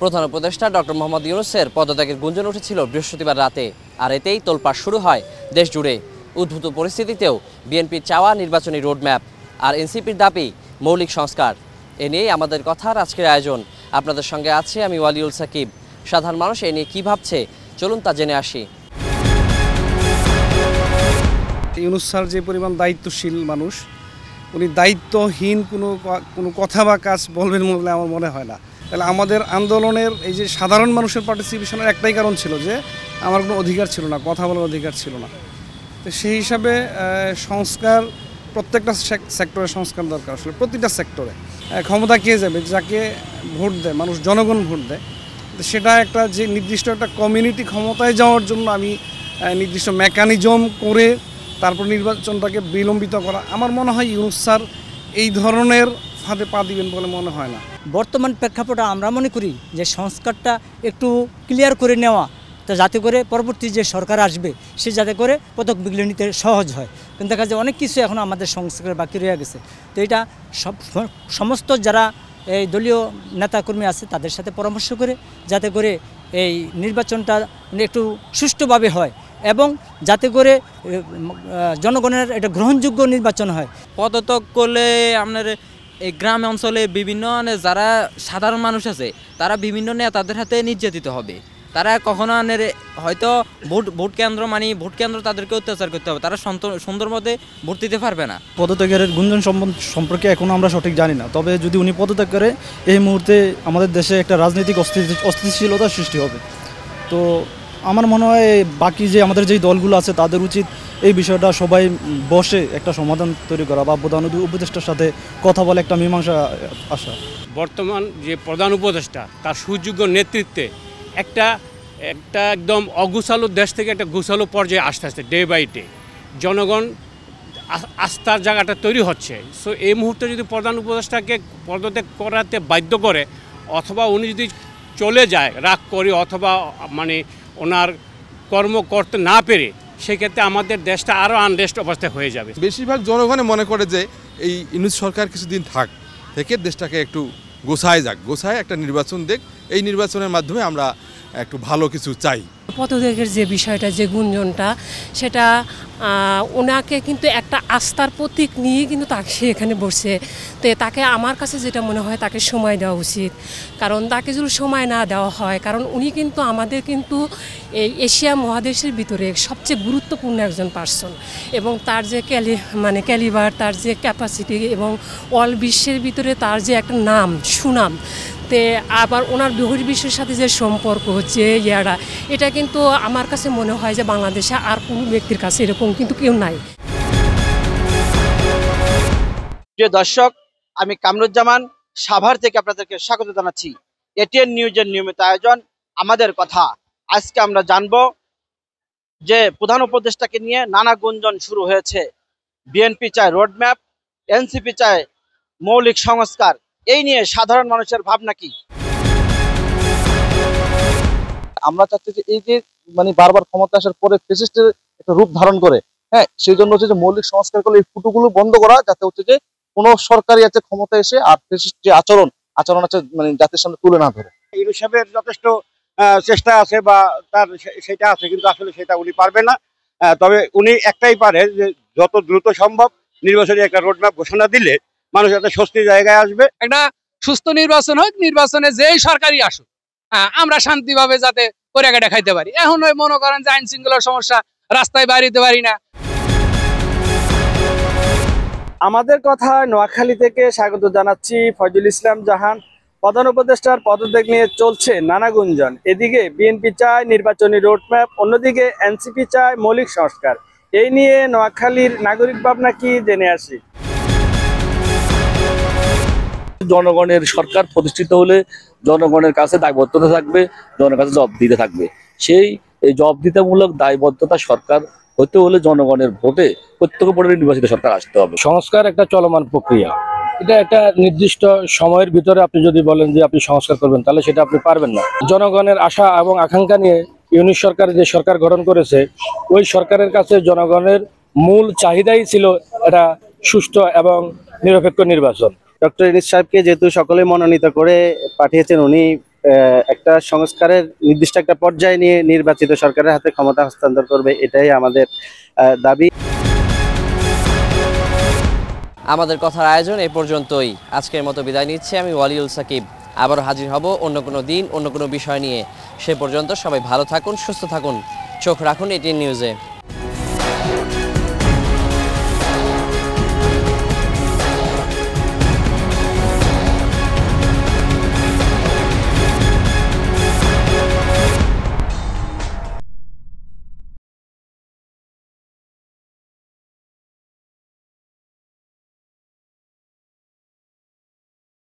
প্রধান উপদেষ্টা ডক্টর মোহাম্মদ ইউনূসের পদত্যাগের গুঞ্জন উঠেছিল বৃহস্পতিবার রাতে, আর এতেই তোলপাড় শুরু হয় দেশ জুড়ে। উদ্ভূত পরিস্থিতিতেও বিএনপির চাওয়া নির্বাচনী রোডম্যাপ আর এনসিপির দাবি মৌলিক সংস্কার। এ নিয়েই আমাদের কথার আজকের আয়োজন। আপনাদের সঙ্গে আছে আমি ওয়ালিউল সাকিব। সাধারণ মানুষ এ নিয়ে কী ভাবছে চলুন তা জেনে আসি। ইউনূস স্যার যে পরিমাণ দায়িত্বশীল মানুষ, উনি দায়িত্বহীন কোনো কথা বা কাজ বলবেন বলে আমার মনে হয় না। তাহলে আমাদের আন্দোলনের এই যে সাধারণ মানুষের পার্টিসিপেশনের একটাই কারণ ছিল যে আমার কোনো অধিকার ছিল না, কথা বলার অধিকার ছিল না। তো সেই হিসাবে সংস্কার, প্রত্যেকটা সেক্টরে সংস্কার দরকার। আসলে প্রতিটা সেক্টরে ক্ষমতা কে যাবে, যাকে ভোট দেয় মানুষ, জনগণ ভোট দেয়। সেটা একটা যে নির্দিষ্ট একটা কমিউনিটি ক্ষমতায় যাওয়ার জন্য আমি নির্দিষ্ট মেকানিজম করে তারপর নির্বাচনটাকে বিলম্বিত করা, আমার মনে হয় ইউনূস স্যার এই ধরনের ফাঁদে পা দিবেন বলে মনে হয় না। বর্তমান প্রেক্ষাপটে আমরা মনে করি যে সংস্কারটা একটু ক্লিয়ার করে নেওয়া, তো যাতে করে পরবর্তী যে সরকার আসবে সে যাতে করে পদক বিগুলি নিতে সহজ হয়। কিন্তু দেখা যায় অনেক কিছু এখন আমাদের সংস্কার বাকি রয়ে গেছে। তো এটা সমস্ত যারা এই দলীয় নেতাকর্মী আছে তাদের সাথে পরামর্শ করে যাতে করে এই নির্বাচনটা একটু সুষ্ঠুভাবে হয় এবং যাতে করে জনগণের এটা গ্রহণযোগ্য নির্বাচন হয়। পদত্যাগ করলে আপনার এই গ্রাম অঞ্চলে বিভিন্ন যারা সাধারণ মানুষ আছে তারা বিভিন্ন নেতাদের হাতে নির্যাতিত হবে। তারা কখনো হয়তো ভোট কেন্দ্র তাদেরকে অত্যাচার করতে হবে, তারা সুন্দর মতে ভোট দিতে পারবে না। পদত্যাগের গুঞ্জন সম্পর্কে এখনও আমরা সঠিক জানি না, তবে যদি উনি পদত্যাগ করে এই মুহূর্তে আমাদের দেশে একটা রাজনৈতিক অস্থিতিশীলতার সৃষ্টি হবে। তো আমার মনে হয় বাকি যে আমাদের যেই দলগুলো আছে তাদের উচিত এই বিষয়টা সবাই বসে একটা সমাধান তৈরি করা বা প্রধান উপদেষ্টার সাথে কথা বলে একটা মীমাংসা আসা। বর্তমান যে প্রধান উপদেষ্টা তার সুযোগ্য নেতৃত্বে একটা একদম অগুছালো দেশ থেকে একটা গুছালো পর্যায়ে আস্তে আস্তে ডে বাই ডে জনগণ আস্থার জায়গাটা তৈরি হচ্ছে। সো এই মুহূর্তে যদি প্রধান উপদেষ্টাকে পদত্যাগ করাতে বাধ্য করে অথবা উনি যদি চলে যায় রাগ করে অথবা ওনার কর্ম করতে না পেরে, সেক্ষেত্রে আমাদের দেশটা আরও আনরেস্ট অবস্থায় হয়ে যাবে। বেশিরভাগ জনগণে মনে করে যে এই ইউনূস সরকার কিছুদিন থেকে দেশটাকে একটু গোছায় একটা নির্বাচন দেখ, এই নির্বাচনের মাধ্যমে আমরা একটু ভালো কিছু চাই। পদত্যাগের যে বিষয়টা, যে গুঞ্জনটা, সেটা ওনাকে কিন্তু একটা আস্থার প্রতীক নিয়ে কিন্তু সে এখানে বসছে। তো তাকে আমার কাছে যেটা মনে হয় তাকে সময় দেওয়া উচিত, কারণ তাকে যদি সময় না দেওয়া হয়, কারণ উনি কিন্তু আমাদের কিন্তু এই এশিয়া মহাদেশের ভিতরে সবচেয়ে গুরুত্বপূর্ণ একজন পার্সন এবং তার যে ক্যালিবার, তার যে ক্যাপাসিটি এবং অল বিশ্বের ভিতরে তার যে একটা নাম সুনাম, তে আবার ওনার বহির্বিশ্বের সাথে যে সম্পর্ক হচ্ছে এটা কিন্তু আমার কাছে মনে হয় যে বাংলাদেশে আর কোনো ব্যক্তির কাছে এরকম কিন্তু কেউ নাই। প্রিয় দর্শক, আমি কামরুজ্জামান সাভার থেকে আপনাদেরকে স্বাগত জানাচ্ছি। এটিএন নিউজের নিয়মিত আয়োজন আমাদের কথা। আজকে আমরা জানব যে প্রধান উপদেষ্টাকে নিয়ে নানা গুঞ্জন শুরু হয়েছে। বিএনপি চায় রোডম্যাপ, এনসিপি চায় মৌলিক সংস্কার। এই নিয়ে সাধারণ মানুষের ভাবনা কি? আমরা চাচ্ছি যে এই যে বারবার ক্ষমতা আসার পরে ফ্যাসিস্টের একটা রূপ ধারণ করে, সেই জন্য হচ্ছে যে মৌলিক সংস্কার করলে এই ফুটোগুলো বন্ধ করা, যাতে হচ্ছে যে কোনো সরকারি আছে ক্ষমতা এসে আর ফ্যাসিস্ট যে আচরণ আছে জাতির সামনে তুলে না ধরে। ইউনূস সাহেবের যথেষ্ট চেষ্টা আছে বা তার সেটা আছে, কিন্তু আসলে সেটা উনি পারবেন না। তবে উনি একটাই পারে যে যত দ্রুত সম্ভব নির্বাচনী একটা রোডম্যাপ ঘোষণা দিলে মানুষ একটা স্বস্তির জায়গায় আসবে। একটা সুস্থ নির্বাচন হোক, নির্বাচনে যেই সরকারই আসুক আমরা শান্তিভাবে যাতে করে খাইতে পারি। এখন ওই মনে করেন যে আইন শৃঙ্খলার সমস্যা, রাস্তায় বাইরে পারি না। আমাদের কথা নোয়াখালী থেকে স্বাগত জানাচ্ছি ফয়জুল ইসলাম জাহান। প্রধান উপদেষ্টার পদত্যাগ নিয়ে চলছে নানা গুঞ্জন। এদিকে বিএনপি চায় নির্বাচনী রোডম্যাপ, অন্যদিকে এনসিপি চায় মৌলিক সংস্কার। এই নিয়ে নোয়াখালীর নাগরিক ভাবনা কি জেনে আসি। জনগণের সরকার প্রতিষ্ঠিত হলে জনগণের কাছে দায়বদ্ধতা থাকবে, জনগণের কাছে জবাব দিতে থাকবে। সেই জবাবদিতামূলক দায়বদ্ধতা সরকার হতে হলে জনগণের ভোটে প্রত্যক্ষ ভোটে নির্বাচিত সরকার আসতে হবে। সংস্কার একটা চলমান প্রক্রিয়া, এটা একটা নির্দিষ্ট সময়ের ভিতরে আপনি যদি বলেন যে আপনি সংস্কার করবেন তাহলে সেটা আপনি পারবেন না। জনগণের আশা এবং আকাঙ্ক্ষা নিয়ে ইউনূস সরকার যে সরকার গঠন করেছে, ওই সরকারের কাছে জনগণের মূল চাহিদাই ছিল এটা সুষ্ঠু এবং নিরপেক্ষ নির্বাচন। ডক্টর ইউনূস সাহেবকে যেহেতু সকলে মনোনীত করে পাঠিয়েছেন, উনি একটা সংস্কারের নির্দিষ্ট একটা পর্যায়ে নিয়ে নির্বাচিত সরকারের হাতে ক্ষমতা হস্তান্তর করবে, এটাই আমাদের দাবি। আমাদের কথার আয়োজন এই পর্যন্তই। আজকের মতো বিদায় নিচ্ছি আমি ওয়ালিউল সাকিব। আবারও হাজির হব অন্য কোনো দিন অন্য কোনো বিষয় নিয়ে। সে পর্যন্ত সবাই ভালো থাকুন, সুস্থ থাকুন, চোখ রাখুন এটিএন নিউজে।